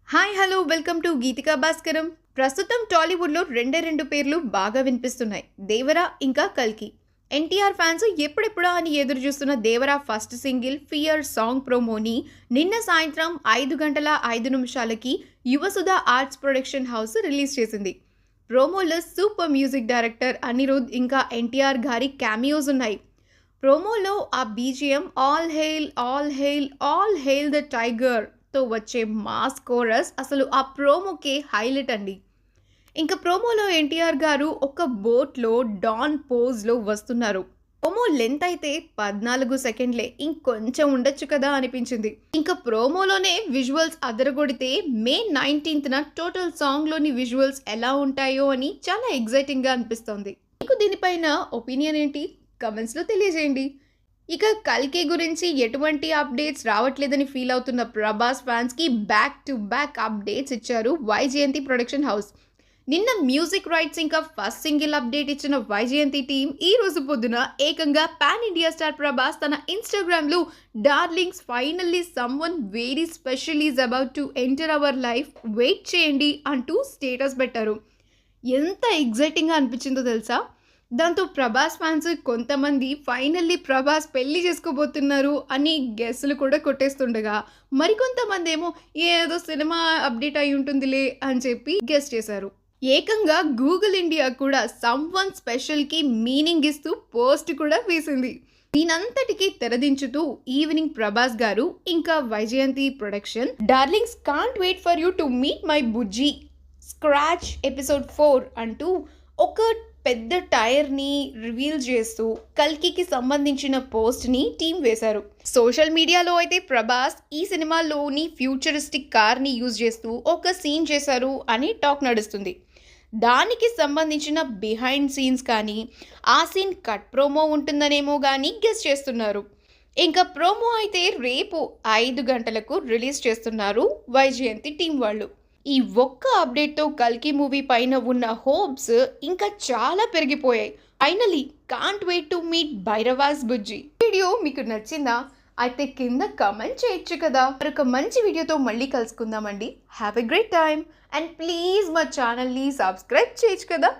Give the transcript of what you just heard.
Hi hello welcome to Geetika Bhaskaram. ప్రస్తుతం టాలీవుడ్లో రెండు పేర్లు బాగా వినిపిస్తున్నాయి, దేవరా ఇంకా కల్కి. ఎన్టీఆర్ ఫ్యాన్స్ ఎప్పుడెప్పుడా అని ఎదురు చూస్తున్న Devara first single fear song ప్రోమోని నిన్న సాయంత్రం 5:05 Yuvasudha arts production house release చేసింది. ప్రోమోలో సూపర్ మ్యూజిక్ డైరెక్టర్ అనిరుద్ ఇంకా ఎన్టీఆర్ గారి క్యామియోస్ ఉన్నాయి. ప్రోమోలో ఆ BGM all hail the tiger తో వచ్చే మాస్ కోరస్ అసలు ఆ ప్రోమోకే హైలైట్ అండి. ఇంకా ప్రోమోలో ఎన్టీఆర్ గారు ఒక బోట్లో డాన్ పోజ్లో వస్తున్నారు. ప్రోమో లెంత్ అయితే 14 సెకండ్లే, ఇంకొంచెం ఉండొచ్చు కదా అనిపించింది. ఇంకా ప్రోమోలోనే విజువల్స్ అదరగొడితే మే 19న టోటల్ సాంగ్లోని విజువల్స్ ఎలా ఉంటాయో అని చాలా ఎగ్జైటింగ్గా అనిపిస్తోంది. మీకు దీనిపైన ఒపీనియన్ ఏంటి? కమెంట్స్లో తెలియజేయండి. ఇక కల్కి గురించి ఎటువంటి అప్డేట్స్ రావట్లేదని ఫీల్ అవుతున్న ప్రభాస్ ఫ్యాన్స్కి బ్యాక్ టు బ్యాక్ అప్డేట్స్ ఇచ్చారు వైజయంతి ప్రొడక్షన్ హౌస్. నిన్న మ్యూజిక్ రైట్స్ ఇంకా ఫస్ట్ సింగిల్ అప్డేట్ ఇచ్చిన వైజయంతి టీం ఈ రోజు పొద్దున ఏకంగా పాన్ ఇండియా స్టార్ ప్రభాస్ తన ఇన్స్టాగ్రామ్లో darlings finally someone very special is about to enter our life, wait చేయండి అంటూ స్టేటస్ పెట్టారు. ఎంత ఎగ్జైటింగ్గా అనిపించిందో తెలుసా? దాంతో ప్రభాస్ ఫ్యాన్స్ కొంతమంది ఫైనల్లీ ప్రభాస్ పెళ్లి చేసుకోబోతున్నారు అని గెస్సులు కూడా కొట్టేస్తుండగా, మరికొంతమంది ఏమో ఏదో సినిమా అప్డేట్ అయి ఉంటుందిలే అని చెప్పి గెస్ చేశారు. ఏకంగా గూగుల్ ఇండియా కూడా సమ్వన్ స్పెషల్కి మీనింగ్ ఇస్తూ పోస్ట్ కూడా వేసింది. దీనంతటికీ తెరదించుతూ ఈవినింగ్ ప్రభాస్ గారు ఇంకా Vyjayanthi production darlings can't wait for you to meet my Bujji scratch episode 4 అంటూ ఒక పెద్ద టైర్ని రివీల్ చేస్తూ కల్కికి సంబంధించిన పోస్ట్ని టీం వేశారు. సోషల్ మీడియాలో అయితే ప్రభాస్ ఈ సినిమాలోని ఫ్యూచరిస్టిక్ కార్ని యూజ్ చేస్తూ ఒక సీన్ చేశారు అని టాక్ నడుస్తుంది. దానికి సంబంధించిన బిహైండ్ సీన్స్ కానీ ఆ సీన్ కట్ ప్రోమో ఉంటుందనేమో కానీ గెస్ చేస్తున్నారు. ఇంకా ప్రోమో అయితే రేపు 5 గంటలకు రిలీజ్ చేస్తున్నారు వైజయంతి టీం వాళ్ళు. ఈ ఒక్క అప్డేట్తో కల్కి మూవీ పైన ఉన్న హోప్స్ ఇంకా చాలా పెరిగిపోయాయి. Finally can't wait to meet Bhairava's Bujji. Video మీకు నచ్చిందా? అయితే కింద కమెంట్ చేయొచ్చు కదా. మరొక మంచి వీడియోతో మళ్ళీ కలుసుకుందామండి. Have a great time and please మా ఛానల్ని సబ్స్క్రైబ్ చేయొచ్చు కదా.